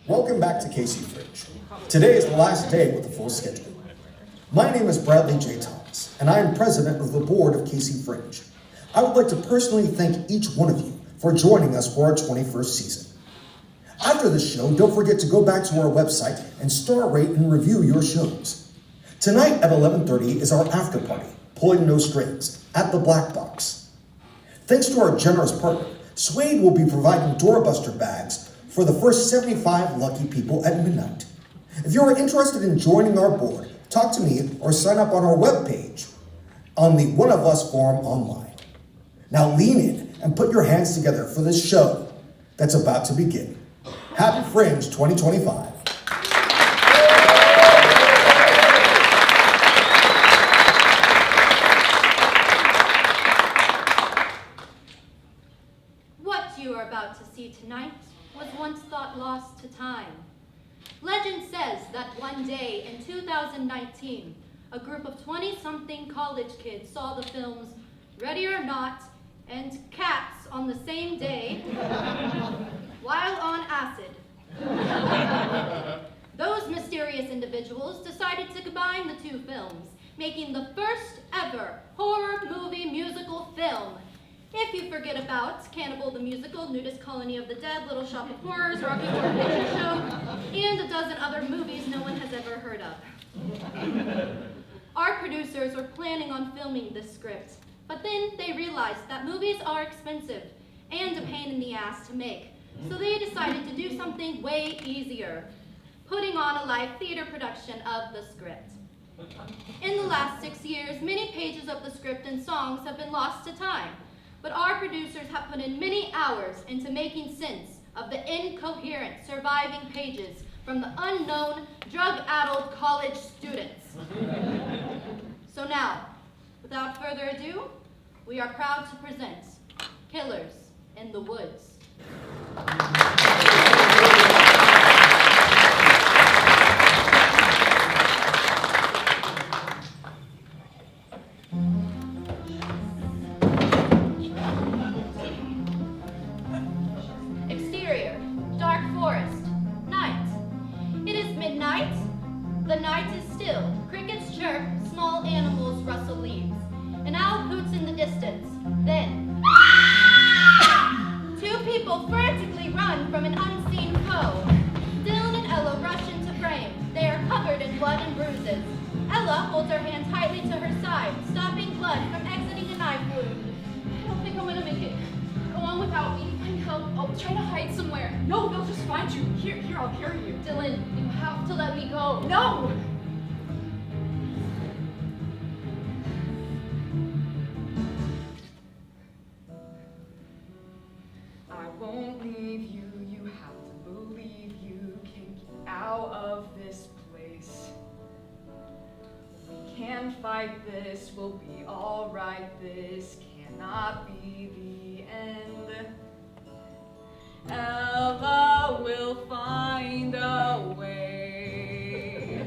Welcome back to Casey Fringe. Today is the last day with a full schedule. My name is Bradley J. Thomas, and I am president of the board of Casey Fringe. I would like to personally thank each one of you for joining us for our 21st season. After the show, don't forget to go back to our website and star rate and review your shows. Tonight at 11:30 is our after party, Pulling No Strings, at the Black Box. Thanks to our generous partner, Suede will be providing doorbuster bags for the first 75 lucky people at midnight. If you are interested in joining our board, talk to me or sign up on our webpage on the One of Us forum online. Now lean in and put your hands together for this show that's about to begin. Happy Fringe 2025. What you are about to see tonight was once thought lost to time. Legend says that one day in 2019, a group of 20-something college kids saw the films Ready or Not and Cats on the same day while on acid. Those mysterious individuals decided to combine the two films, making the first ever horror movie musical film. If you forget about Cannibal the Musical, Nudist Colony of the Dead, Little Shop of Horrors, Rocky Horror Picture Show, and a dozen other movies no one has ever heard of. Our producers were planning on filming this script, but then they realized that movies are expensive and a pain in the ass to make, so they decided to do something way easier, putting on a live theater production of the script. In the last 6 years, many pages of the script and songs have been lost to time, but our producers have put in many hours into making sense of the incoherent surviving pages from the unknown, drug-addled college students. So now, without further ado, we are proud to present Killers in the Woods. Exterior, dark forest, night. It is midnight. The night is still. Crickets chirp, small animals rustle leaves. An owl hoots in the distance. Then, two people frantically run from an unseen foe. Dylan and Ella rush into frame. They are covered in blood and bruises. Ella holds her hand tightly to her side, stopping blood from exiting a knife wound. I don't think I'm gonna make it. Go on without me. I need help. I'll try to hide somewhere. No, they'll just find you. Here, I'll carry you. Dylan, you have to let me go. No! I won't leave you. You have to believe you can get out of this place. We can fight this. We'll be all right. This cannot be the end. Ella will find a way.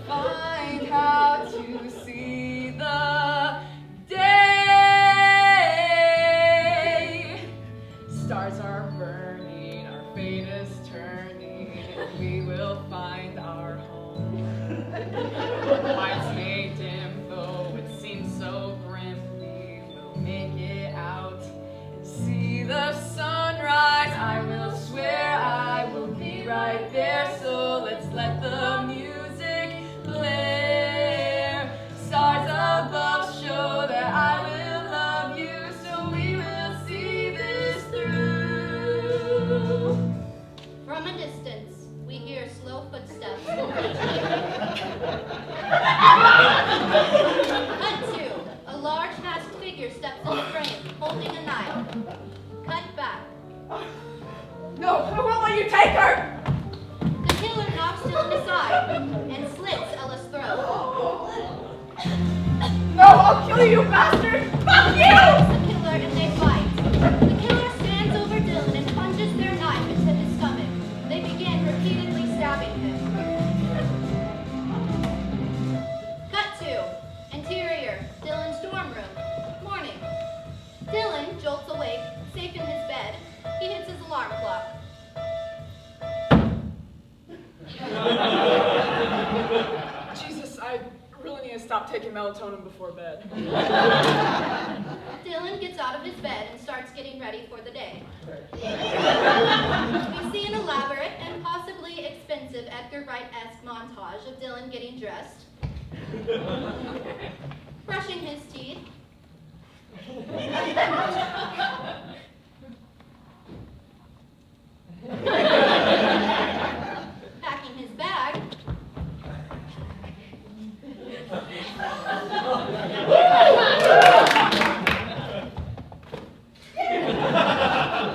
Find how to see the day. Stars are burning, our fate is turning. We will find our home. Lights may dim, though it seems so grim. We will make it out and see the sunrise. I will swear I will be right there. So let's let the music blare. Stars above show that I will love you. So we will see this through. From a distance, we hear slow footsteps. Cut to, a large masked figure steps in the frame, holding a knife. Cut back. No, I won't let you take her! The killer knocks Dylan aside and slits Ella's throat. No, I'll kill you, bastard! Fuck you! The killer and they fight. The killer stands over Dylan and plunges their knife into his stomach. They begin repeatedly stabbing him. Cut to, interior, Dylan's dorm room. Morning. Dylan jolts awake, safe in his bed. He hits his alarm alarm clock. Jesus, I really need to stop taking melatonin before bed. Dylan gets out of his bed and starts getting ready for the day. We see an elaborate and possibly expensive Edgar Wright-esque montage of Dylan getting dressed, brushing his teeth, packing his bag,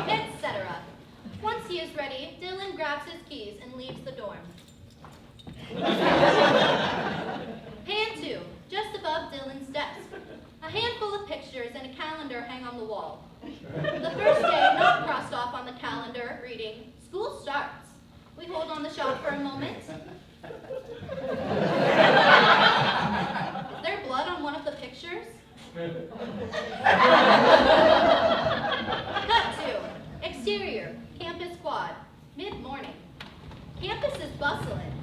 etc. Once he is ready, Dylan grabs his keys and leaves the dorm. Pan 2, just above Dylan's desk. A handful of pictures and a calendar hang on the wall. The first day not crossed off on the calendar, reading, "School starts." We hold on the shot for a moment. Is there blood on one of the pictures? Cut to exterior, campus quad, mid-morning. Campus is bustling.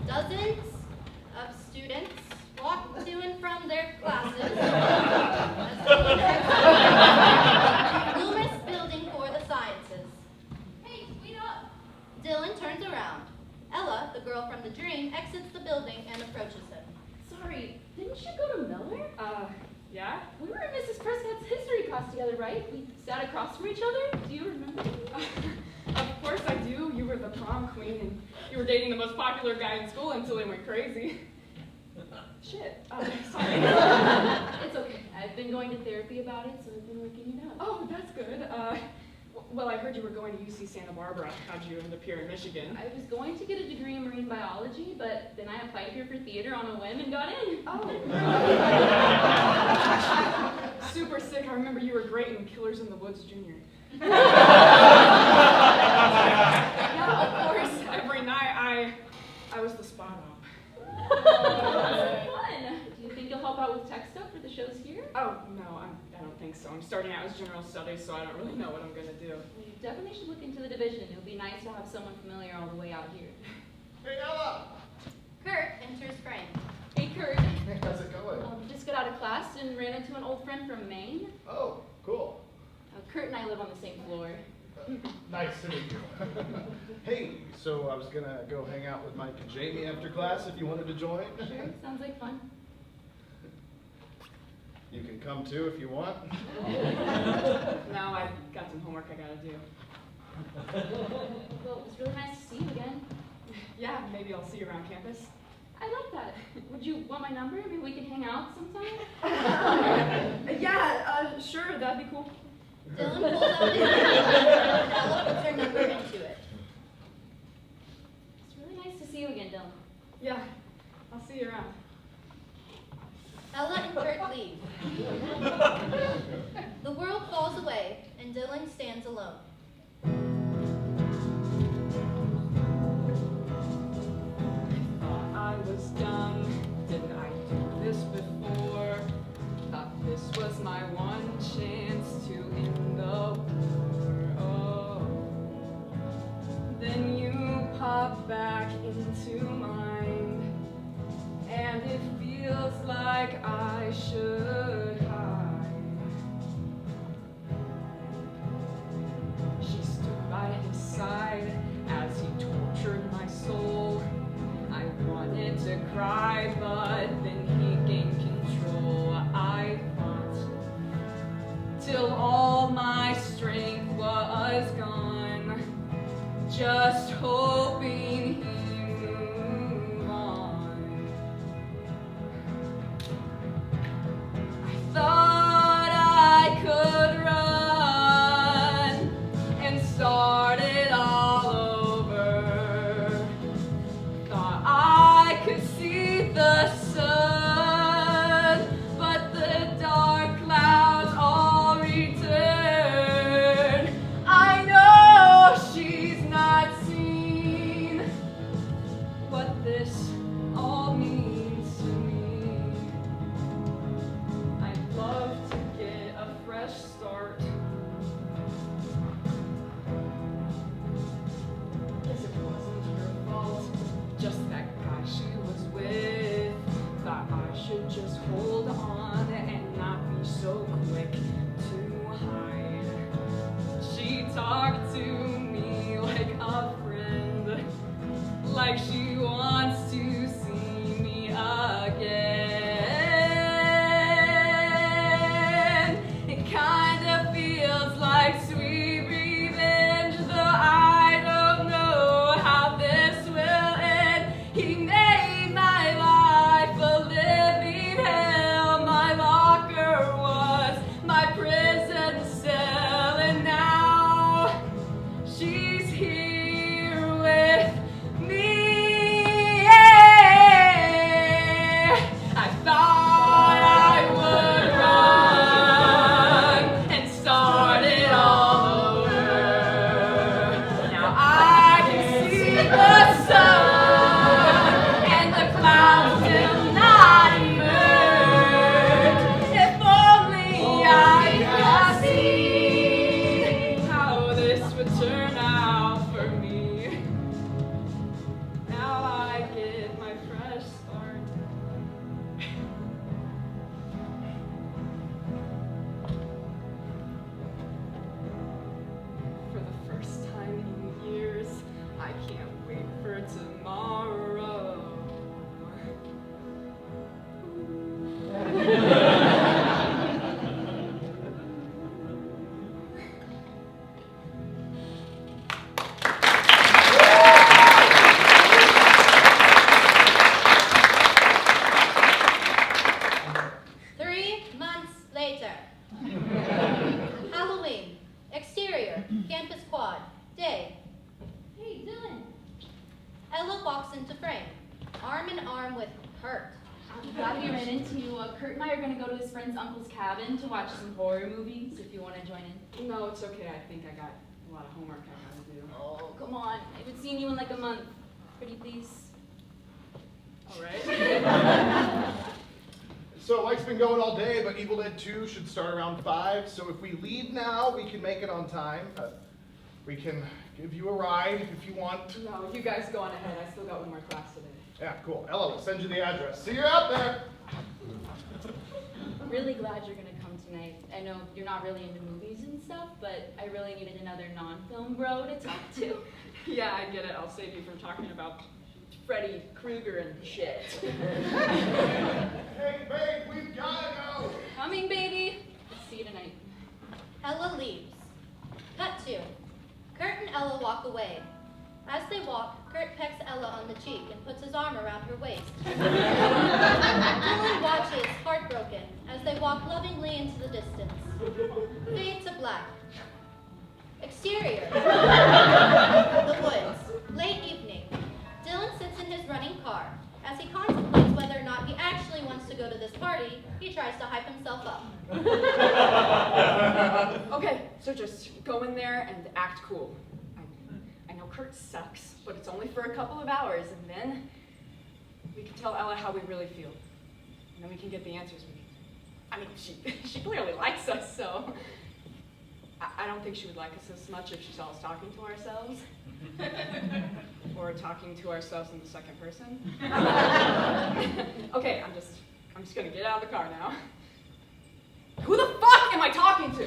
Dozens of students walk to and from their classes. Loomis building for the sciences. Hey, wait up! Dylan turns around. Ella, the girl from the dream, exits the building and approaches him. Sorry, didn't you go to Miller? Yeah? We were in Mrs. Prescott's history class together, right? We sat across from each other. Do you remember? Of course I do. You were the prom queen, and you were dating the most popular guy in school until he went crazy. Shit. Sorry. It's okay. I've been going to therapy about it, so I've been working it out. Oh, that's good. Well, I heard you were going to UC Santa Barbara. How'd you end up here in Michigan? I was going to get a degree in marine biology, but then I applied here for theater on a whim and got in. Oh. Super sick. I remember you were great in Killers in the Woods Jr. Yeah, of course. Every night I was the spot op. That's fun. Do you think you'll help out with tech stuff for the shows here? Oh, no, I don't think so. I'm starting out as general studies, so I don't really know what I'm going to do. Well, you definitely should look into the division. It'll be nice to have someone familiar all the way out here. Hey, Ella! Kurt enters frame. Hey, Kurt. How's it going? Just got out of class and ran into an old friend from Maine. Oh, cool. Kurt and I live on the same floor. Nice to meet you. Hey, so I was gonna go hang out with Mike and Jamie after class if you wanted to join. Sure, sounds like fun. You can come too if you want. Now I've got some homework I gotta do. Well, it was really nice to see you again. Yeah, maybe I'll see you around campus. I like that. Would you want my number? Maybe we can hang out sometime? Yeah, sure, that'd be cool. Dylan pulls out his phone and Ella puts her number into it. It's really nice to see you again, Dylan. Yeah, I'll see you around. Ella and Kurt leave. The world falls away, and Dylan stands alone. Thought I was dumb. Didn't I do this before? Thought this was my one chance to end the war. Oh. Then you pop back into mind, and it feels like I should hide. She stood by his side as he tortured my soul. I wanted to cry, but then he gained control. I fought till all my strength was gone, just hoping he'd move on. I thought I could run and start it all over. Thought I could see the sun, but the dark clouds all return. I know she's not seen what this all means to me. I'd love to get a fresh start. would turn out for me. Now I get my fresh start. For the first time in years, I can't wait for tomorrow. Halloween. Exterior. Campus quad. Day. Hey, Dylan. Ella walks into frame, arm in arm with Kurt. I'm glad we ran into you. Kurt and I are going to go to his friend's uncle's cabin to watch some horror movies, if you want to join in. No, it's okay. I think I got a lot of homework I gotta do. Oh, come on. I haven't seen you in like a month. Pretty please. All right. So Mike's been going all day, but Evil Dead 2 should start around 5. So if we leave now, we can make it on time. We can give you a ride if you want. No, you guys go on ahead. I still got one more class today. Yeah, cool. Ella will send you the address. See you out there. I'm really glad you're going to come tonight. I know you're not really into movies and stuff, but I really needed another non-film bro to talk to. Yeah, I get it. I'll save you from talking about Freddy Krueger and shit. Hey, babe, we've gotta go. Coming, baby. See you tonight. Ella leaves. Cut to. Kurt and Ella walk away. As they walk, Kurt pecks Ella on the cheek and puts his arm around her waist. Dylan watches, heartbroken, as they walk lovingly into the distance. Fade to black. Exterior. The woods. Late evening. Dylan sits in his running car. As he contemplates whether or not he actually wants to go to this party, he tries to hype himself up. Okay, so just go in there and act cool. I know Kurt sucks, but it's only for a couple of hours, and then we can tell Ella how we really feel. And then we can get the answers we need. I mean, she clearly likes us, so I don't think she would like us as much if she saw us talking to ourselves. Or talking to ourselves in the second person. Okay, I'm just gonna get out of the car now. Who the fuck am I talking to?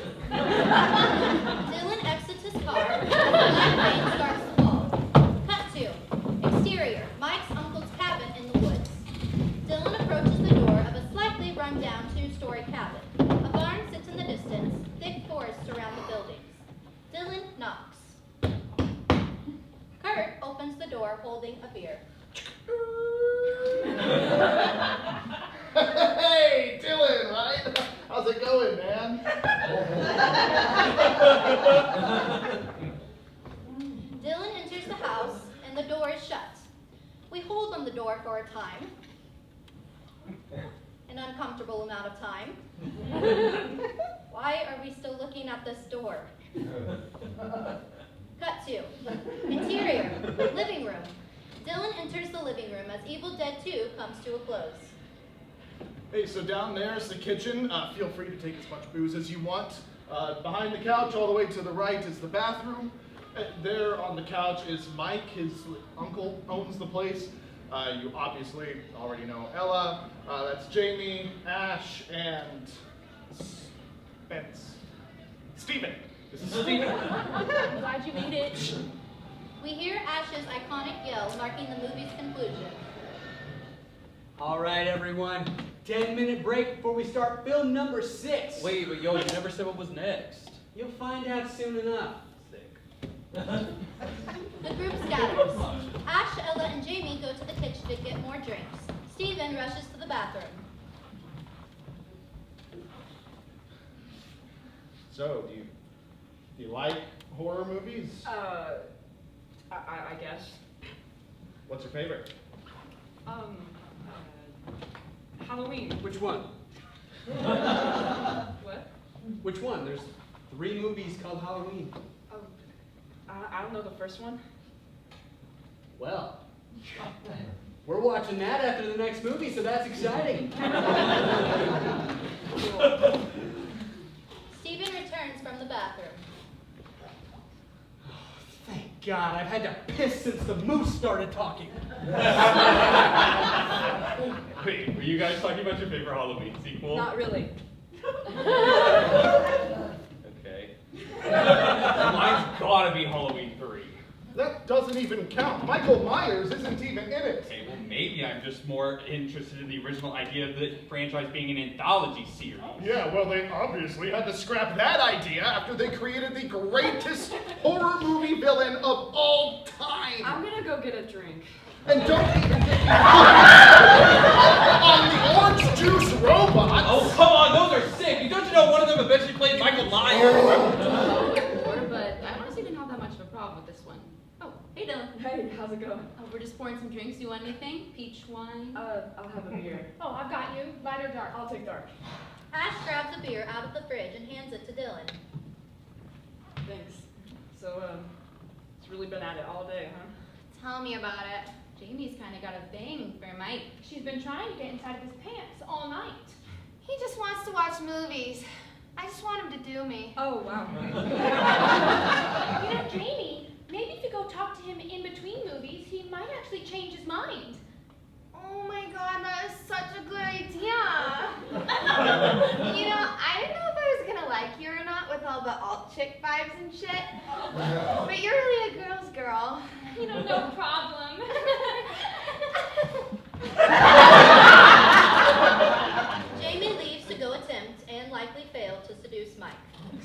Dylan exits his car, and the black rain starts to fall. Cut to. Exterior. Mike's uncle's cabin in the woods. Dylan approaches the door of a slightly run-down two-story cabin. A barn sits in the distance. Thick forests surround the buildings. Dylan knocks. Kurt opens the door holding a beer. Hey, Dylan, right? How's it going, man? Dylan enters the house, and the door is shut. We hold on the door for a time. An uncomfortable amount of time. Why are we still looking at this door? Cut to. Interior. Living room. Dylan enters the living room as Evil Dead 2 comes to a close. Hey, so down there is the kitchen. Feel free to take as much booze as you want. Behind the couch, all the way to the right, is the bathroom. There on the couch is Mike. His uncle owns the place. You obviously already know Ella. That's Jamie, Ash, and Steven. This is Steven. I'm glad you made it. We hear Ash's iconic yell marking the movie's conclusion. All right, everyone. 10-minute break before we start film number 6. Wait, but yo, you never said what was next. You'll find out soon enough. The group scatters. Ash, Ella, and Jamie go to the kitchen to get more drinks. Steven rushes to the bathroom. So, do you like horror movies? I guess. What's your favorite? Halloween. Which one? What? Which one? There's 3 movies called Halloween. I don't know the first one. Well, we're watching that after the next movie, so that's exciting. Steven returns from the bathroom. God, I've had to piss since the moose started talking. Wait, were you guys talking about your favorite Halloween sequel? Not really. Okay. Mine's gotta be Halloween 3. That doesn't even count. Michael Myers isn't even in it. Okay, well maybe I'm just more interested in the original idea of the franchise being an anthology series. Yeah, well, they obviously had to scrap that idea after they created the greatest horror movie villain of all time. I'm gonna go get a drink. And don't even get me on the orange juice robots. Oh, come on, those are sick. Don't you know one of them eventually played Michael Myers? But I honestly didn't have that much of a problem with this one. Oh, hey Dylan. Hey, how's it going? Oh, we're just pouring some drinks. Do you want anything? Peach wine? I'll have a beer. Oh, I've got you. Light or dark? I'll take dark. Ash grabs a beer out of the fridge and hands it to Dylan. Thanks. So, it's really been at it all day, huh? Tell me about it. Jamie's kind of got a thing for Mike. She's been trying to get inside of his pants all night. He just wants to watch movies. I just want him to do me. Oh, wow. You know, Jamie, maybe if you go talk to him in between movies, he might actually change his mind. Oh my god, that is such a good idea. You know, I didn't know if I was gonna like you or not with all the alt chick vibes and shit. But you're really a girl's girl. You know, no problem. Jamie leaves to go attempt and likely fail to seduce Mike.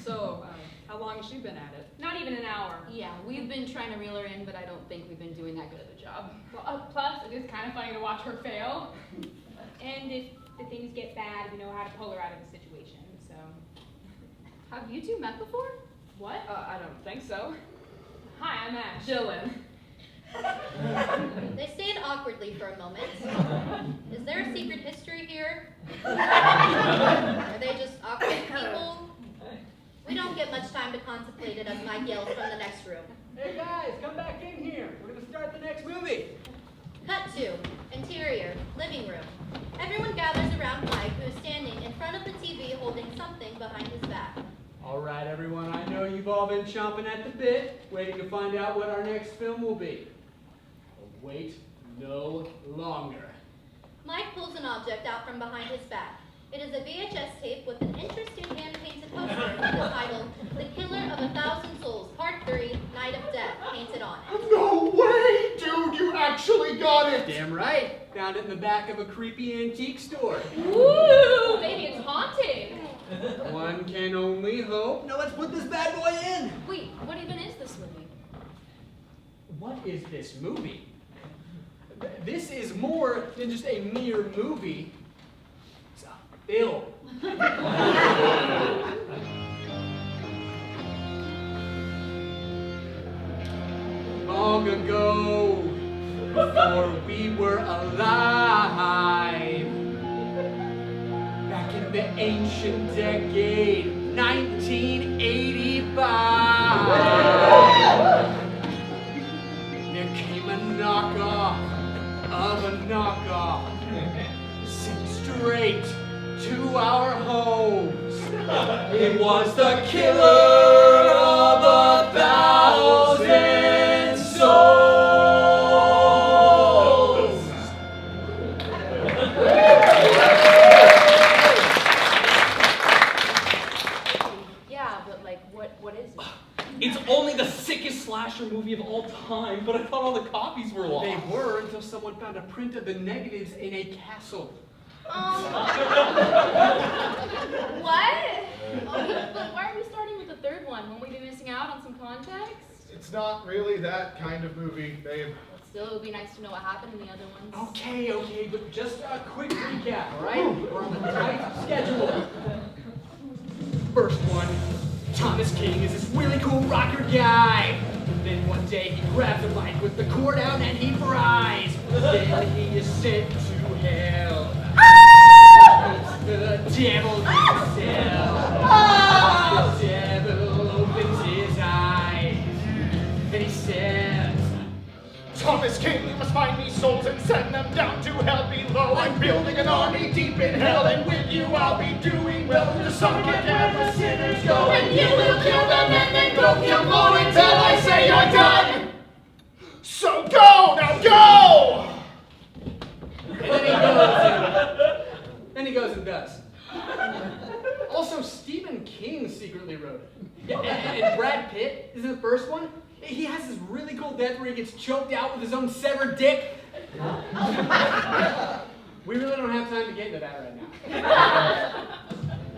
So, how long has she been at it? Not even an hour. Yeah, we've been trying to reel her in, but I don't think we've been doing that good of a job. Well, plus, it is kind of funny to watch her fail. And if the things get bad, we know how to pull her out of the situation, so. Have you two met before? What? I don't think so. Hi, I'm Ash. Dylan. They stand awkwardly for a moment. Is there a secret history here? Are they just awkward people? We don't get much time to contemplate it as Mike yells from the next room. Hey guys, come back in here. We're gonna start the next movie. Cut to interior, living room. Everyone gathers around Mike, who is standing in front of the TV holding something behind his back. All right, everyone, I know you've all been chomping at the bit, waiting to find out what our next film will be. But wait no longer. Mike pulls an object out from behind his back. It is a VHS tape with an interesting hand-painted poster with the title, The Killer of 1,000 Souls, Part 3, Night of Death, painted on it. No way, dude, you actually got it. Damn right. Found it in the back of a creepy antique store. Ooh, maybe it's haunted. One can only hope. Now let's put this bad boy in. Wait, what even is this movie? What is this movie? This is more than just a mere movie. It's a film. Long ago, before we were alive, back in the ancient decade, 1985, there came a knockoff of a knockoff, sent straight to our homes. It was the killer of 1,000 souls. Yeah, but like, what is it? It's only the sickest slasher movie of all time, but I thought all the copies were lost. They were until someone found a print of the negatives in a castle. What? But why are we starting with the third one? Won't we be missing out on some context? It's not really that kind of movie, babe. But still, it would be nice to know what happened in the other ones. Okay, but just a quick recap, all right? We're on a tight schedule. First one, Thomas King is this really cool rocker guy. Then one day he grabs a mic with the cord out and he fries. Then he is sent to hell. It's the devil himself. The devil opens his eyes. Then he says, Thomas King, you must find me souls and send them down to hell below. I'm building an army deep in hell, and with you I'll be doing well. To some get down where sinners go, and you will kill them and then go kill more until I say you're done. first one? He has this really cool death where he gets choked out with his own severed dick. We really don't have time to get into that right now.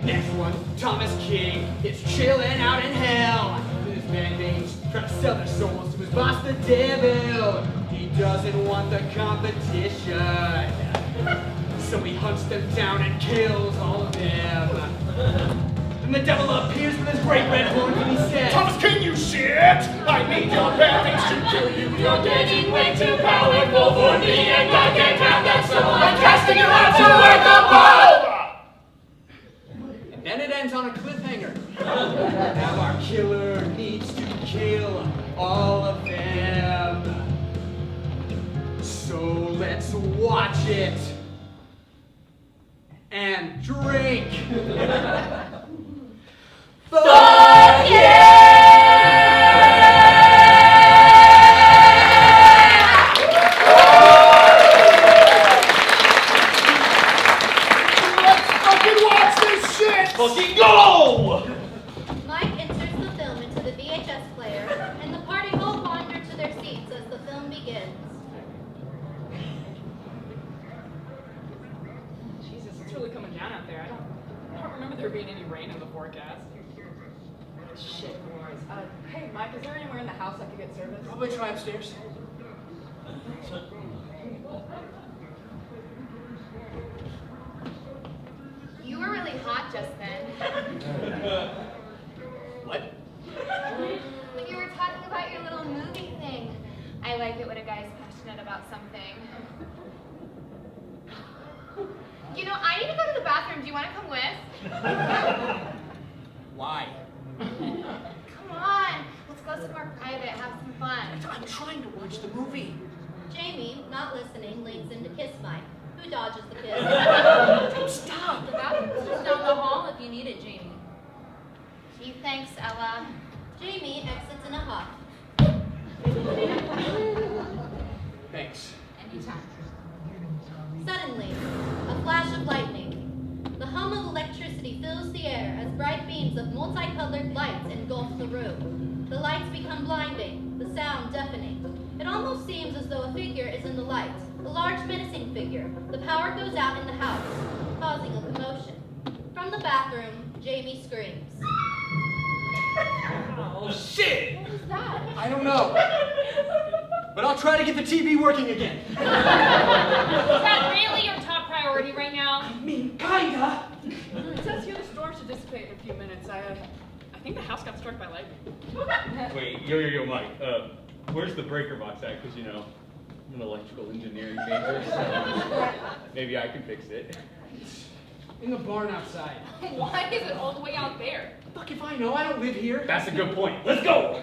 Next one, Thomas King is chilling out in hell. His mandates trying to sell their souls to his boss, the devil. He doesn't want the competition, so he hunts them down and kills all of them. And the devil appears with his great red horns and he says, Thomas King, you shit! I need your bad to kill you. You're getting way too powerful for me, and I can't have that, so I'm casting you out to work above! and then it ends on a cliffhanger. Now our killer needs to kill all of them. So let's watch it and drink. Fuck Fucking go! Mike inserts the film into the VHS player, and the party all wander to their seats as the film begins. Jesus, it's really coming down out there. I don't remember there being any rain in the forecast. Shit, boys. Hey, Mike, is there anywhere in the house I could get service? Probably try upstairs. You were really hot just then. What? When you were talking about your little movie thing. I like it when a guy's passionate about something. You know, I need to go to the bathroom. Do you want to come with? Why? Come on. Let's go somewhere private. Have some fun. I'm trying to watch the movie. Jamie, not listening, leans in to kiss Mike, who dodges the kiss. Stop! The bathroom's just down the hall if you need it, Jamie. Gee, thanks, Ella. Jamie exits in a huff. Thanks. Anytime. Suddenly, a flash of lightning. The hum of electricity fills the air as bright beams of multicolored lights engulf the room. The lights become blinding, the sound deafening. It almost seems as though a figure is in the light, a large menacing figure. The power goes out in the house, causing a commotion. From the bathroom, Jamie screams. Oh, shit! What was that? I don't know. But I'll try to get the TV working again. Is that really your top priority right now? I mean, kinda. It says here the storm should dissipate in a few minutes. I think the house got struck by lightning. Wait, yo, Mike. Where's the breaker box at? Because, you know, I'm an electrical engineering major, so maybe I can fix it. In the barn outside. Why is it all the way out there? Fuck if I know, I don't live here. That's a good point. Let's go!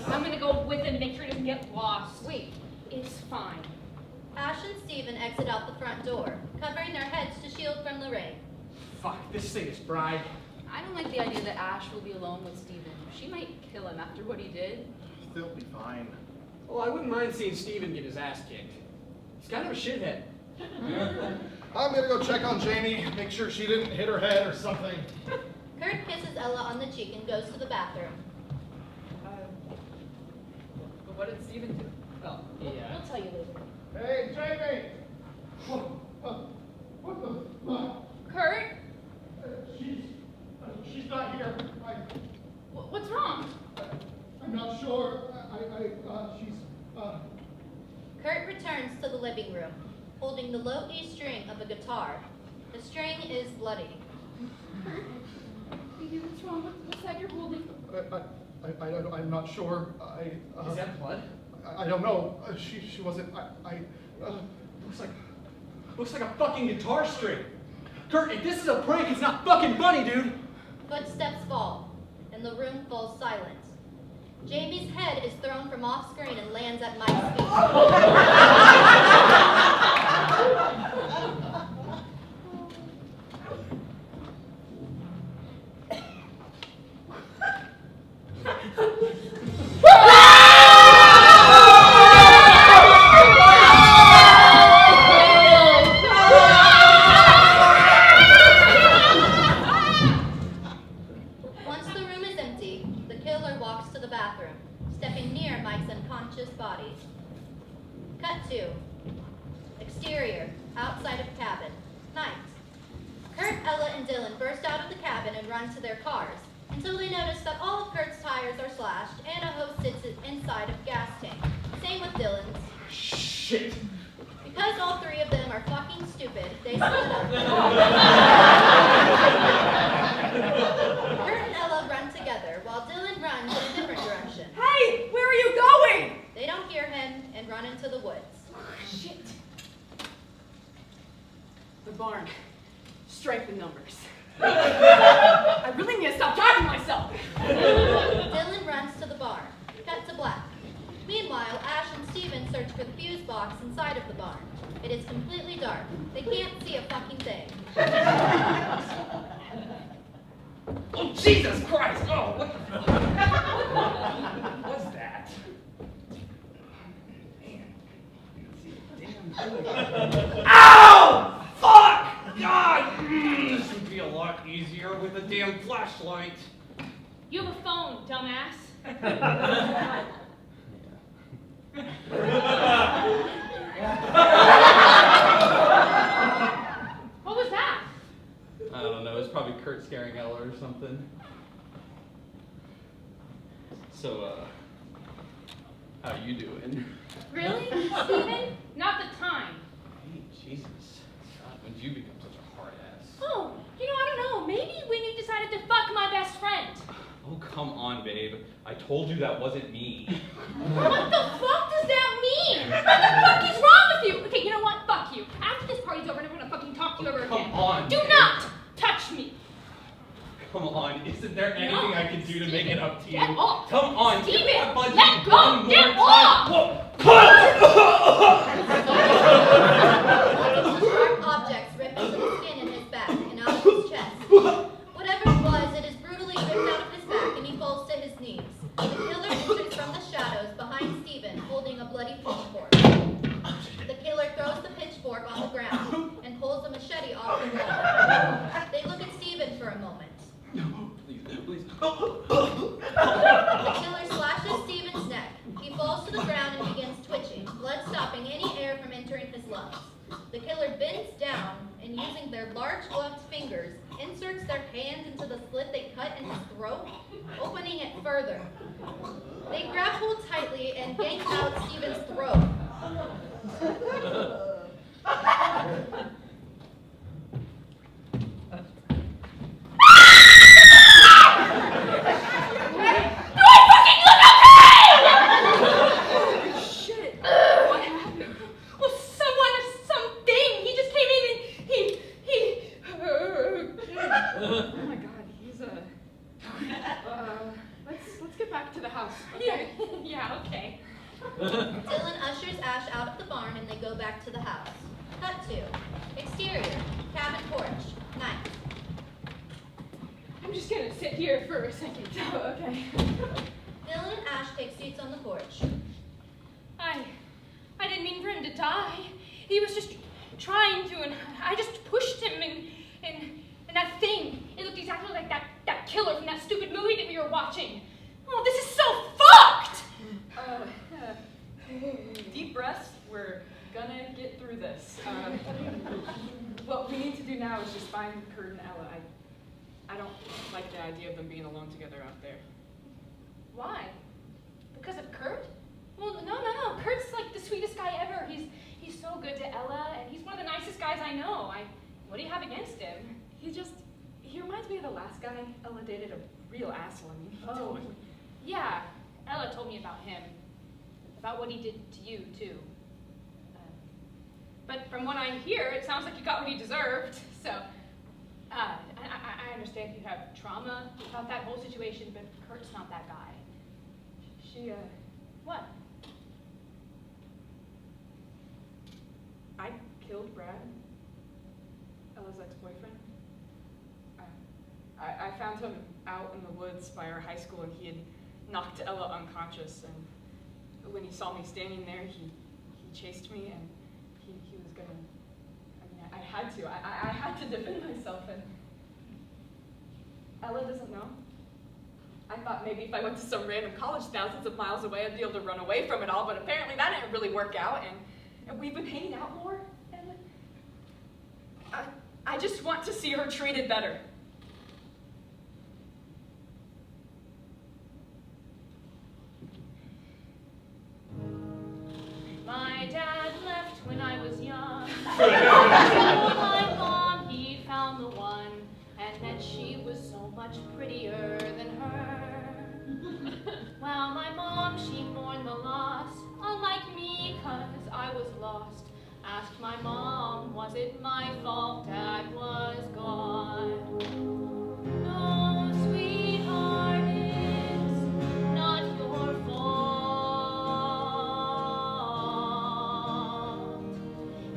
I'm gonna go with it and make sure it doesn't get lost. Wait, it's fine. Ash and Steven exit out the front door, covering their heads to shield from the rain. Fuck, this thing is fried. I don't like the idea that Ash will be alone with Steven. She might kill him after what he did. They'll be fine. Well, I wouldn't mind seeing Steven get his ass kicked. He's kind of a shithead. I'm gonna go check on Jamie, make sure she didn't hit her head or something. Kurt kisses Ella on the cheek and goes to the bathroom. But what did Steven do? Oh, yeah. We'll tell you later. Hey, Jamie! What the fuck? Kurt, She's not here. what's wrong? I'm not sure. She's, Kurt returns to the living room, holding the low E string of a guitar. The string is bloody. Baby, what's wrong? What's that you're holding? I'm not sure. Is that blood? I don't know. She wasn't. Looks like a fucking guitar string. Kurt, if this is a prank, it's not fucking funny, dude. Footsteps fall, and the room falls silent. Jamie's head is thrown from off screen and lands at Mike's feet. Once the room is empty, the killer walks to the bathroom. unconscious bodies. Cut 2. Exterior, outside of cabin, night. Kurt, Ella, and Dylan burst out of the cabin and run to their cars until they notice that all of Kurt's tires are slashed and a hose sits inside of gas tank. Same with Dylan's. Shit. Because all 3 of them are fucking stupid, they split up. Kurt and Ella run together while Dylan runs in a different direction. Hey, where are you going? They don't hear him and run into the woods. Shit. The barn. Strength in numbers. I really need to stop driving myself. Dylan runs to the barn. Cut to black. Meanwhile, Ash and Steven search for the fuse box inside of the barn. It is completely dark. They can't see a fucking thing. Oh, Jesus Christ! Oh, what the fuck? What's that? Man. Ow! Fuck! God! This would be a lot easier with a damn flashlight. You have a phone, dumbass. What was that? I don't know, it's probably Kurt scaring Ella or something. So, how you doing? Really, Steven? Not the time. Hey, Jesus. God, when did you become such a hard ass? Oh, I don't know. Maybe when you decided to fuck my best friend. Oh, come on, babe. I told you that wasn't me. What the fuck does that mean? What the fuck is wrong with you? Okay, you know what? Fuck you. After this party's over, I'm never gonna fucking talk to you ever again. Come on, Do babe. not touch me. Come on, isn't there anything I can do to make it up to you? Get off. Come on, Steven, give my budget let go. one more Get time. off. Sharp objects ripped into the skin in his back and out of his chest. Whatever it was, it is brutally ripped out of his back and he falls to his knees. The killer enters from the shadows behind Steven, holding a bloody pitchfork. The killer throws the pitchfork on the ground and pulls the machete off the wall. They look at Steven for a moment. Please. The killer slashes Steven's neck. He falls to the ground and begins twitching, blood stopping any air from entering his lungs. The killer bends down and, using their large gloved fingers, inserts their hand into the slit they cut in his throat, opening it further. They grab hold tightly and yank out Steven's throat. Shit. What happened? Well, someone or something. He just came in and he. Oh my God, he's let's get back to the house. Okay? Yeah, okay. Dylan ushers Ash out of the barn and they go back to the house. Cut 2. Exterior, cabin porch, night. I'm just gonna sit here for a second. Oh, okay. Dylan and Ash take seats on the porch. I didn't mean for him to die. He was just trying to, and I just pushed him, and that thing, it looked exactly like that killer from that stupid movie that we were watching. Oh, this is so fucked! Deep breaths. We're gonna get through this. What we need to do now is just find Kurt and Ella. I don't like the idea of them being alone together out there. Why? Because of Kurt? Well, no. Kurt's like the sweetest guy ever. He's so good to Ella, and he's one of the nicest guys I know. What do you have against him? He reminds me of the last guy Ella dated, a real asshole. I mean, he Oh, yeah. Ella told me about him. About what he did to you, too. But from what I hear, it sounds like you got what you deserved. So, I understand you have trauma about that whole situation, but Kurt's not that guy. What? I killed Brad, Ella's ex-boyfriend. I found him out in the woods by our high school, and he had knocked Ella unconscious. And when he saw me standing there, he chased me, and he was gonna. I mean, I had to. I had to defend myself, and Ella doesn't know. I thought maybe if I went to some random college thousands of miles away, I'd be able to run away from it all, but apparently that didn't really work out, and we've been hanging out more, and I just want to see her treated better. My dad left when I was young. Told my mom he found the one, and that she was so much prettier than her. Well, my mom, she mourned the loss, unlike me, 'cause I was lost. Asked my mom, was it my fault Dad was gone? No, sweetheart, it's not your fault.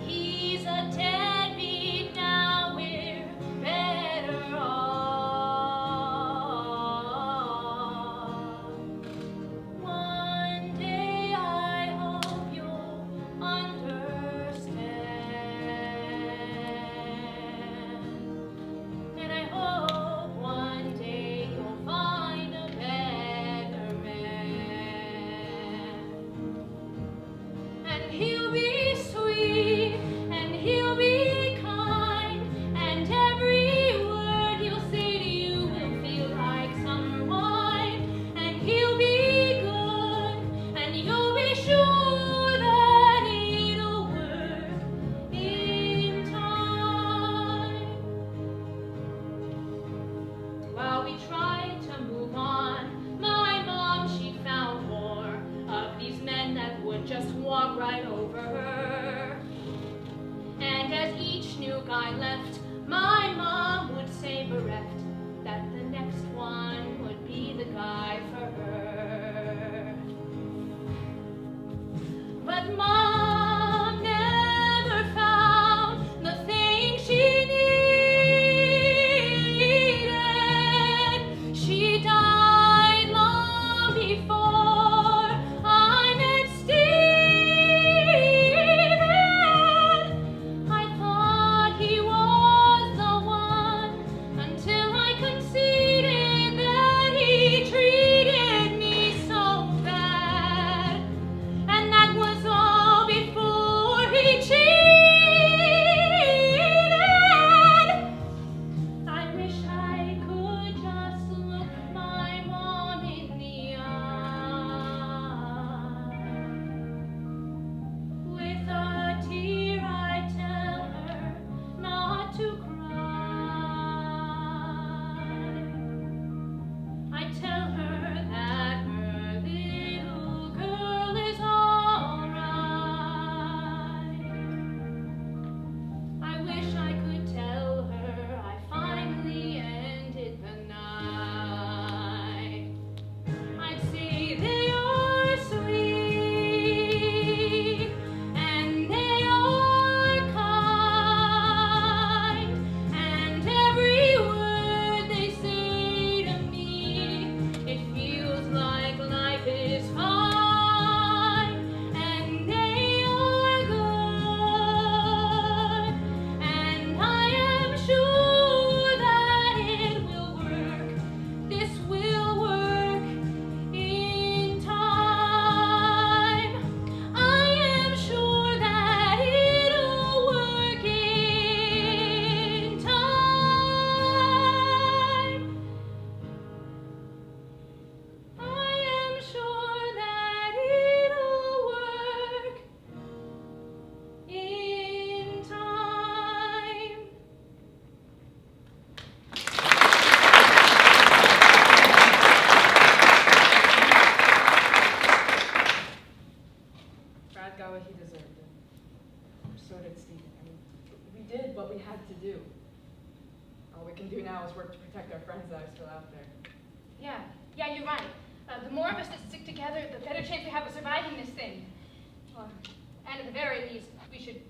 He's a deadbeat now, we're better off. One day I hope you'll understand, and I hope one day you'll find a better man, and he'll be sweet, and he'll be kind, and every word he'll say to you will feel like summer wine, and he'll be good, and you'll be sure that it'll work in time. While we tried to move on, my mom, she found more of these men that would just walk right over her. And as each new guy left, my mom would say bereft that the next one would be the guy for her. But Mom never found the thing she needed. She died long before I met Stephen. I thought he was the one until I conceded that he treated me so bad. And that was all before he cheated. I wish I could just look my mom in the eye. With a tear I tell her not to cry. I tell her that her little girl is all right. I wish I could tell her I finally ended the night. I'd say they are sweet, and they are kind, and every word they say to me, it feels like life is fine, and they are good, and I am sure that it will work. This will work in time. I am sure that it'll work in time. I am sure that it'll work in time. Brad got what he deserved, and so did Stephen. I mean, we did what we had to do. All we can do now is work to protect our friends that are still out there. Yeah, you're right. The more of us that stick together, the better chance we have of surviving this thing. And at the very least, we should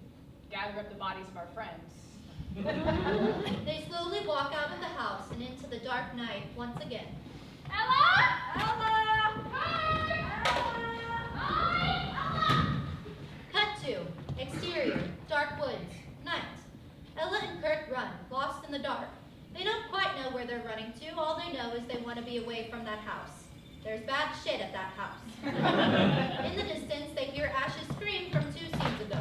gather up the bodies of our friends. They slowly walk out of the house and into the dark night once again. Ella! Ella! Hi! Cut to exterior, dark woods, night. Ella and Kurt run, lost in the dark. They don't quite know where they're running to. All they know know is they want to be away from that house. There's bad shit at that house. In the distance, they hear Ash's scream from 2 scenes ago.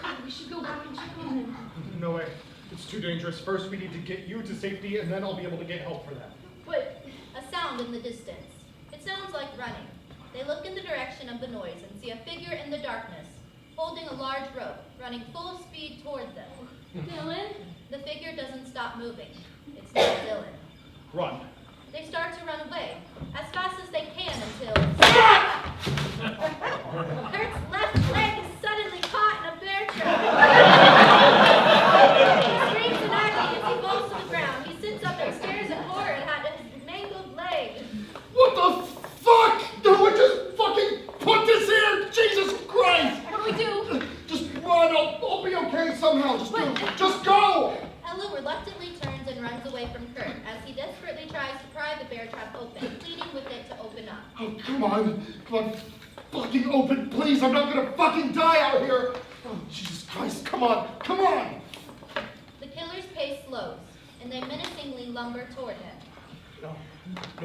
God, we should go back and check on him. No way. It's too dangerous. First, we need to get you to safety, and then I'll be able to get help for that. But a sound in the distance. It sounds like running. They look in the direction of the noise and see a figure in the darkness, holding a large rope, running full speed toward them. Dylan? The figure doesn't stop moving. It's not Dylan. Run. They start to run away, as fast as they can until... Kurt's left leg is suddenly caught in a bear trap. He screams in agony as he falls to the ground. He sits up and stares in horror at his mangled leg. What the fuck? No, we just fucking put this here! Jesus Christ! What do we do? Just run. I'll be okay somehow. Just go! Ella reluctantly turns and runs away from Kurt as he desperately tries to pry the bear trap open, pleading with it to open up. Oh, come on, fucking open, please. I'm not gonna fucking die out here. Oh, Jesus Christ, come on. The killer's pace slows, and they menacingly lumber toward him. No,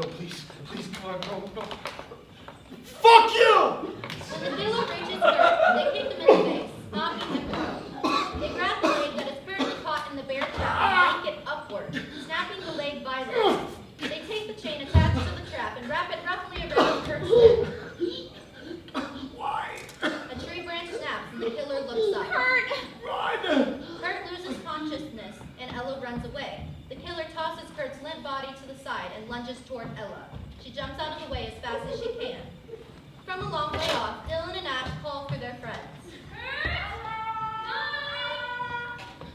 please, come on, no. Fuck you! When the killer reaches Kurt, they kick him in the face, knocking him prone. They grab the leg that is currently caught in the bear trap and yank it upward, snapping the leg violently. They take the chain attached to the trap and wrap it roughly around Kurt's leg. Why? A tree branch snaps and the killer looks up. Kurt! Run! Kurt loses consciousness and Ella runs away. The killer tosses Kurt's limp body to the side and lunges toward Ella. She jumps out of the way as fast as she can. From a long way off, Dylan and Ash call for their friends.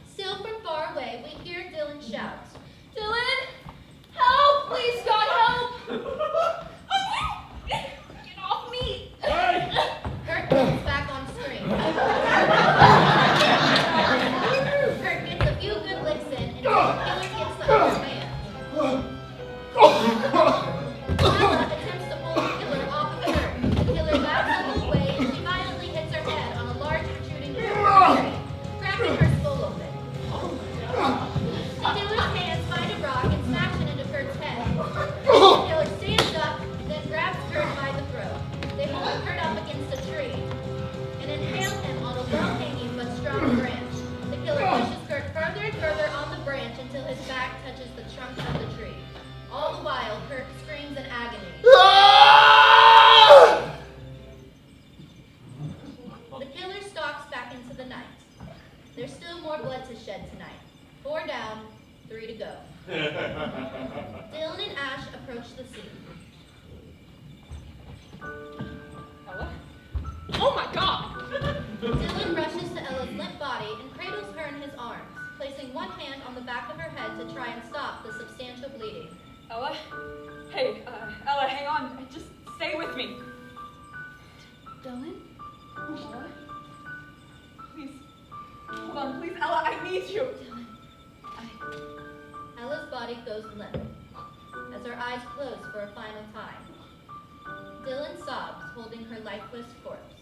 Still from far away, we hear Dylan shout. Dylan? Help! Please, God, help! Get off me! Kurt comes back on screen. Kurt gets a few good licks in until the killer gets the upper hand. Ella attempts to pull the killer off of Kurt. The killer backs a little way and she violently hits her head on a large protruding tree, cracking her skull open. The killer's hands find a rock and smash it into Kurt's head. The killer stands up, then grabs Kurt by the throat. They hold Kurt up against a tree and inhale him on a low-hanging but strong branch. The killer pushes Kurt further and further on the branch until his back touches the trunk of the tree. All the while, Kurt screams in agony. The killer stalks back into the night. There's still more blood to shed tonight. 4 down, 3 to go. Dylan and Ash approach the scene. Ella? Oh my God! Dylan rushes to Ella's limp body and cradles her in his arms, placing one hand on the back of her head to try and stop the substantial bleeding. Ella? Hey, Ella, hang on. Just stay with me. Dylan? Ella? Please. Hold on, please. Ella, I need you. Ella's body goes limp, as her eyes close for a final time. Dylan sobs, holding her lifeless corpse.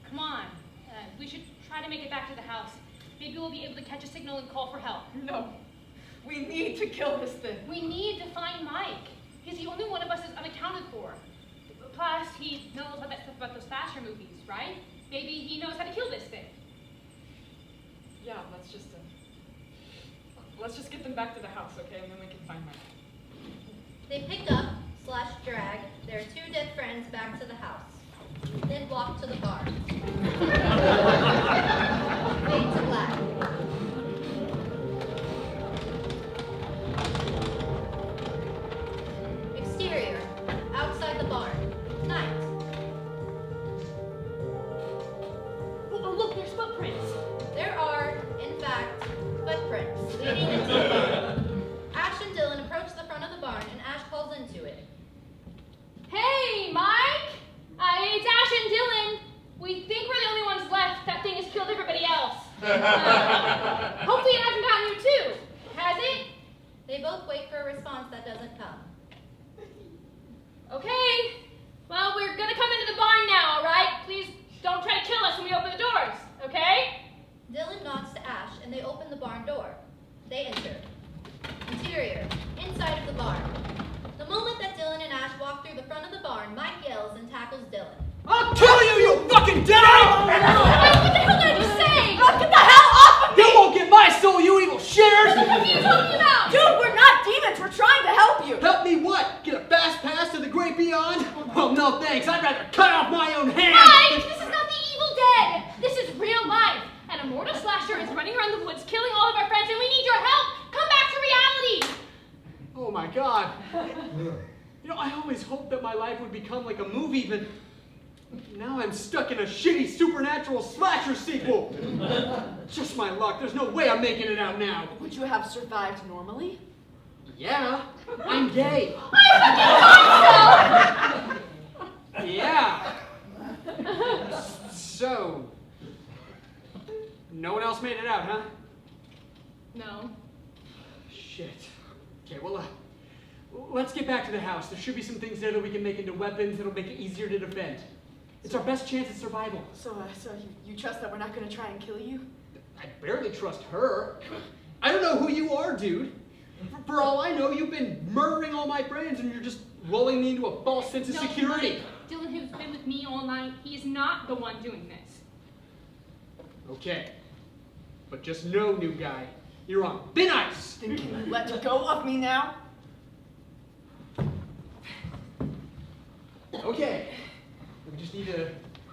Come on. We should try to make it back to the house. Maybe we'll be able to catch a signal and call for help. No. We need to kill this thing. We need to find Mike. He's the only one of us is unaccounted for. Plus, he knows all that stuff about those slasher movies, right? Maybe he knows how to kill this thing. Yeah, let's just get them back to the house, okay? And then we can find Mike. They pick up, / drag, their 2 dead friends back to the house. Then walk to the bar. Fade to black. Exterior, outside the barn. Night. Oh, look, there's footprints. There are, in fact, footprints leading into the barn. Ash and Dylan approach the front of the barn and Ash calls into it. Hey, Mike! It's Ash and Dylan. We think we're the only ones left. That thing has killed everybody else. Hopefully it hasn't gotten you too. Has it? They both wait for that doesn't come. Okay. Well, we're gonna come into the barn now, all right? Please don't try to kill us when we open the doors, okay? Dylan nods to Ash, and they open the barn door. They enter. Interior, inside of the barn. The moment that Dylan and Ash walk through the front of the barn, Mike yells and tackles Dylan. I'll kill you, you fucking dead! What the hell did you say? Get the hell off of me! You won't get my soul, you evil shitters! What are you talking about? Dude, we're not demons. We're trying to help you. Help me what? Get a fast pass to the great beyond? Well, no thanks. I'd rather cut off my own hand. Mike, this is not the Evil Dead. This is real life. And a mortal slasher is running around the woods killing all of our friends, and we need your help. Come back to reality. Oh my God. You know, I always hoped that my life would become like a movie, but now I'm stuck in a shitty supernatural slasher sequel. Just my luck. There's no way I'm making it out now. Would you have survived normally? Yeah, I'm gay. I fucking Yeah. So, no one else made it out, huh? No. Shit. Okay, well, let's get back to the house. There should be some things there that we can make into weapons that'll make it easier to defend. It's our best chance at survival. So you trust that we're not going to try and kill you? I barely trust her. I don't know who you are, dude. For all I know, you've been murdering all my friends and you're just lulling me into a false sense of security. Dylan, who's been with me all night, he is not the one doing this. Okay. But just know, new guy, you're on thin ice. Then can you let go of me now? Okay. We just need to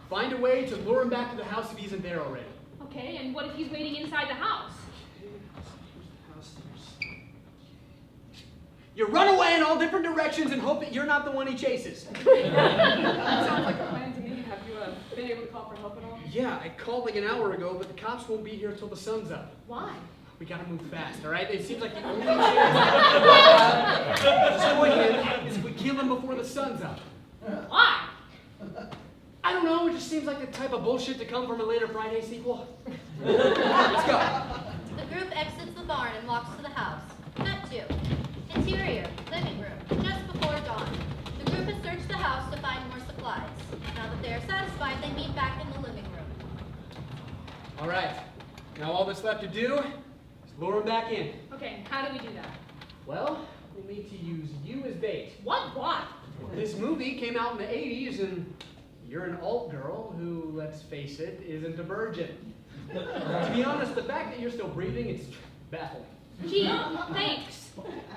find a way to lure him back to the house if he isn't there already. Okay, and what if he's waiting inside the house? You run away in all different directions and hope that you're not the one he chases. That sounds like a plan to me. Have you been able to call for help at all? Yeah, I called like an hour ago, but the cops won't be here till the sun's up. Why? We gotta move fast, all right? It seems like the only chance to destroy him is if we kill him before the sun's up. Why? I don't know, it just seems like the type of bullshit to come from a later Friday sequel. Let's go. The group exits the barn and walks to the house. Cut to. Interior, living room, just before dawn. The group has searched the house to find more supplies. Now that they are satisfied, they meet back in the living room. All right, now all that's left to do is lure him back in. Okay, how do we do that? Well, we'll need to use you as bait. What? Why? This movie came out in the 80s, and you're an alt girl who, let's face it, isn't a virgin. To be honest, the fact that you're still breathing, it's baffling. Gee, thanks.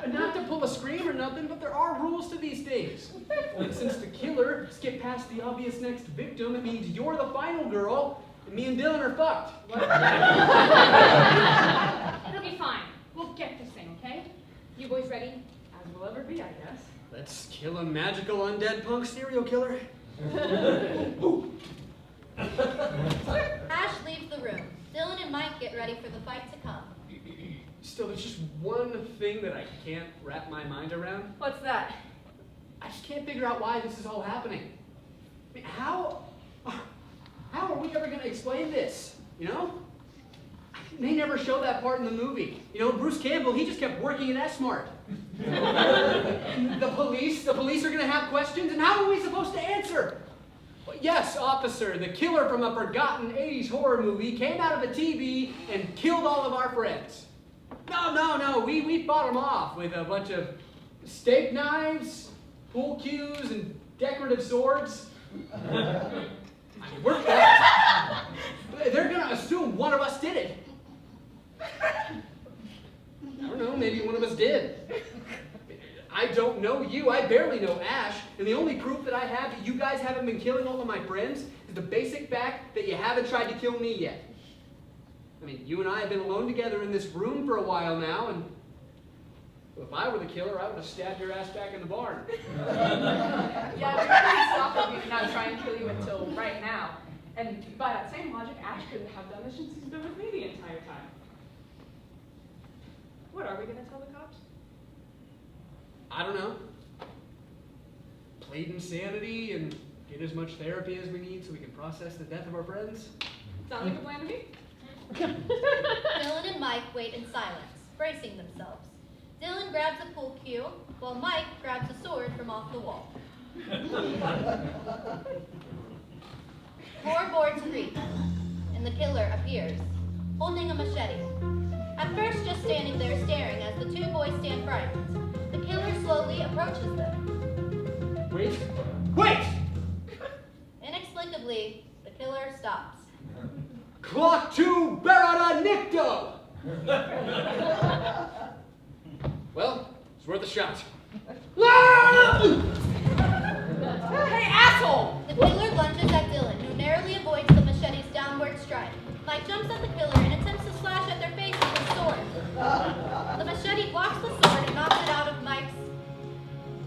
Not to pull a scream or nothing, but there are rules to these things. And since the killer skipped past the obvious next victim, it means you're the final girl, and me and Dylan are fucked. It'll be fine. We'll get this thing, okay? You boys ready? As we'll ever be, I guess. Let's kill a magical undead punk serial killer. Ash leaves the room. Dylan and Mike get ready for the fight to come. Still, there's just one thing that I can't wrap my mind around. What's that? I just can't figure out why this is all happening. I mean, how are we ever going to explain this, you know? They never show that part in the movie. You know, Bruce Campbell, he just kept working at S-Mart. The police are going to have questions, and how are we supposed to answer? Well, yes, officer, the killer from a forgotten 80s horror movie came out of a TV and killed all of our friends. No, we fought him off with a bunch of steak knives, pool cues, and decorative swords. I mean, we're fucked. They're gonna assume one of us did it. I don't know, maybe one of us did. I don't know you, I barely know Ash, and the only proof that I have that you guys haven't been killing all of my friends is the basic fact that you haven't tried to kill me yet. I mean, you and I have been alone together in this room for a while now, and if I were the killer, I would have stabbed your ass back in the barn. Yeah, we couldn't stop of you to not try and kill you until right now. And by that same logic, Ash couldn't have done this since he's been with me the entire time. What are we going to tell the cops? I don't know. Plead insanity and get as much therapy as we need so we can process the death of our friends. Sounds like a plan to me. Dylan and Mike wait in silence, bracing themselves. Dylan grabs a pool cue, while Mike grabs a sword from off the wall. Floorboards creak, and the killer appears, holding a machete. At first just standing there staring as the two boys stand frightened, the killer slowly approaches them. Wait! Wait! Inexplicably, the killer stops. Clock 2, Barada Nicto! Well, it's worth a shot. Hey, asshole! The killer lunges at Dylan, who narrowly avoids the machete's downward strike. Mike jumps at the killer and attempts to slash at their faces with his sword. The machete blocks the sword and knocks it out of Mike's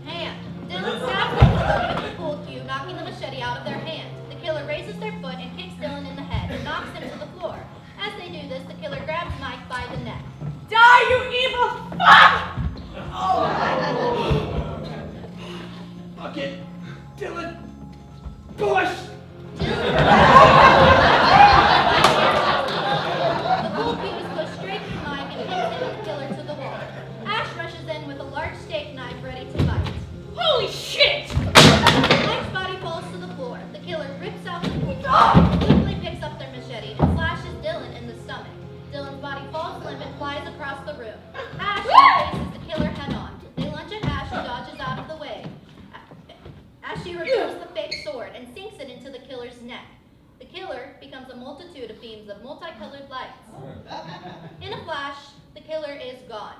hand. Dylan stabs the killer with the pool cue, knocking the machete out of their hand. The killer raises their foot and kicks Dylan in the head and knocks him to the floor. As they do this, the killer grabs Mike by the neck. Die, you evil fuck! Fuck it! Dylan! Push! The pool cue is pushed straight through Mike and hits him and the killer to the wall. Ash rushes in with a large steak knife ready to bite. Holy shit! Mike's body falls to the floor. The killer rips out the pool cue, quickly picks up their machete, and slashes Dylan in the stomach. Dylan's body falls limp and flies across the room. Ash faces the killer head on. They lunge at Ash, who dodges out of the way. As she removes the fake sword and sinks it into the killer's neck. The killer becomes a multitude of beams of multicolored lights. In a flash, the killer is gone.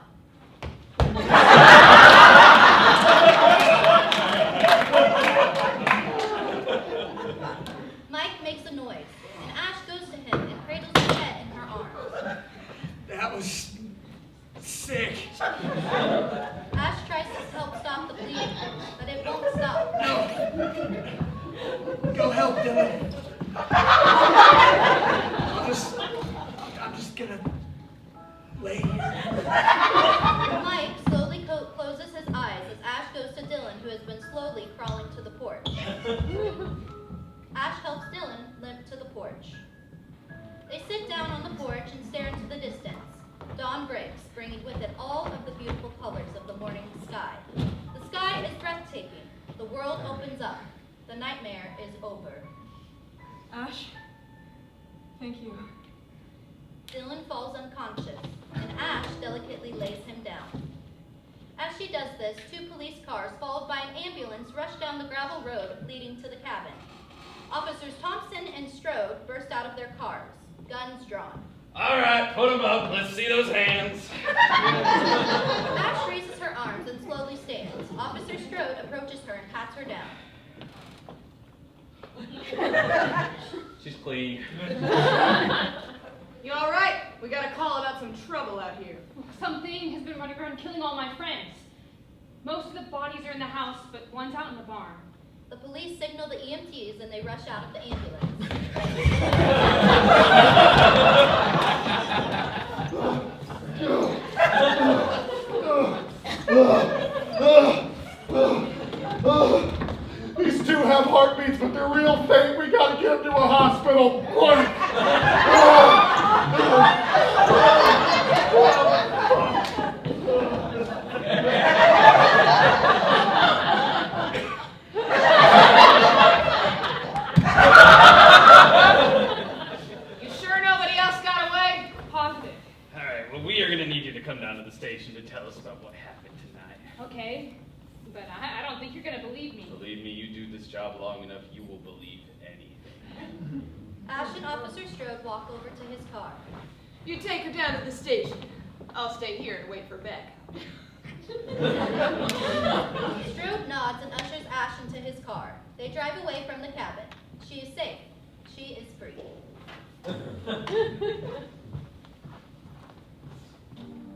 Mike makes a noise, and Ash goes to him and cradles his head in her arms. That was sick. Ash tries to help stop the bleeding, but it won't stop. Go help, Dylan. I'm just gonna lay here. Mike slowly closes his eyes as Ash goes to Dylan, who has been slowly crawling to the porch. Ash helps Dylan limp to the porch. They sit down on the porch and stare into the distance. Dawn breaks, bringing with it all of the beautiful colors of the morning sky. The sky is breathtaking. The world opens up. The nightmare is over. Ash, thank you. Dylan falls unconscious, and Ash delicately lays him down. As she does this, two police cars, followed by an ambulance, rush down the gravel road leading to the cabin. Officers Thompson and Strode burst out of their cars, guns drawn. All right, put them up. Let's see those hands. Ash raises her arms and slowly stands. Officer Strode approaches her and pats her down. She's clean. You all right? We got a call about some trouble out here. Something has been running around killing all my friends. Most of the bodies are in the house, but one's out in the barn. The police signal the EMTs and they rush out of the ambulance. These two have heartbeats, but they're real faint. We gotta get them to a hospital. Quick! You sure nobody else got away? Positive. All right, well, we are going to need you to come down to the station to tell us about what happened tonight. Okay, but I don't think you're gonna believe me. Believe me, you do this job long enough, you will believe anything. Ash and Officer Strode walk over to his car. You take her down to the station. I'll stay here and wait for Beck. Strode nods and ushers Ash into his car. They drive away from the cabin. She is safe. She is free. It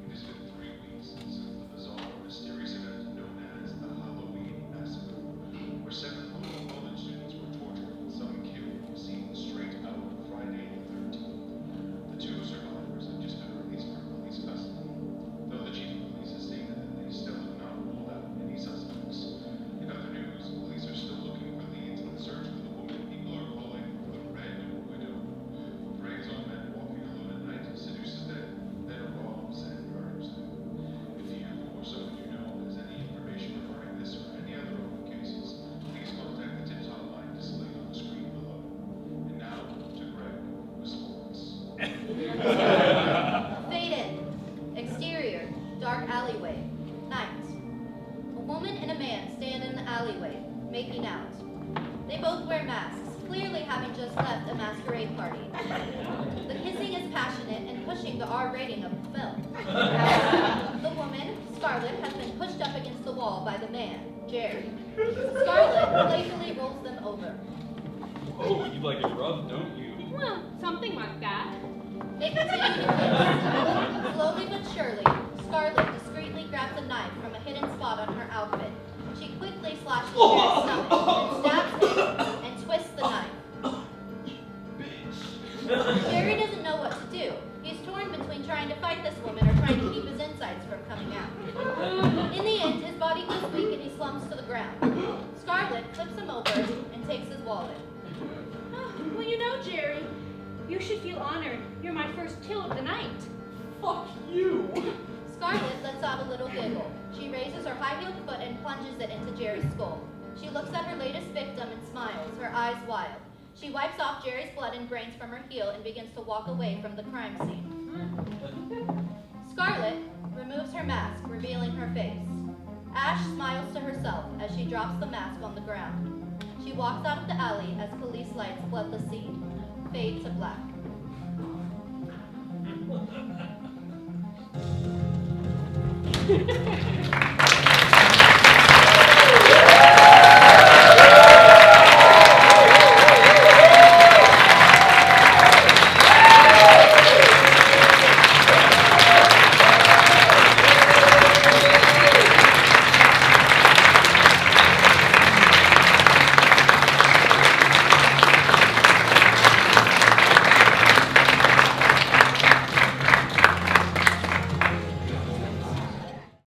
has been 3 weeks since the bizarre, mysterious event known as the Halloween Massacre, where 7 local college students were tortured and some killed, seen straight out of Friday the 13th. The 2 survivors have just been released from police custody, though the chief of police has stated that they still have not ruled out any suspects. In other news, police are still looking for leads in the search for the woman people are calling the Red Widow, who preys on men walking alone at masks, clearly having just left a masquerade party. The kissing is passionate and pushing the R rating of the film. The woman, Scarlett, has been pushed up against the wall by the man, Jerry. Scarlett playfully rolls them over. Oh, you like it rough, don't you? Well, something like that. They continue to kiss. Slowly but surely, Scarlett discreetly grabs a knife from a hidden spot on her outfit. She quickly slashes Jerry's stomach and stabs him and twists the knife. Jerry doesn't know what to do. He's torn between trying to fight this woman or trying to keep his insides from coming out. In the end, his body goes weak and he slumps to the ground. Scarlett flips him over and takes his wallet. Oh, well, you know, Jerry, you should feel honored. You're my first kill of the night. Fuck you! Scarlett lets out a little giggle. She raises her high-heeled foot and plunges it into Jerry's skull. She looks at her latest victim and smiles, her eyes wild. She wipes off Jerry's blood and brains from her heel and begins to walk away from the crime scene. Scarlett removes her mask, revealing her face. Ash smiles to herself as she drops the mask on the ground. She walks out of the alley as police lights flood the scene. Fade to black.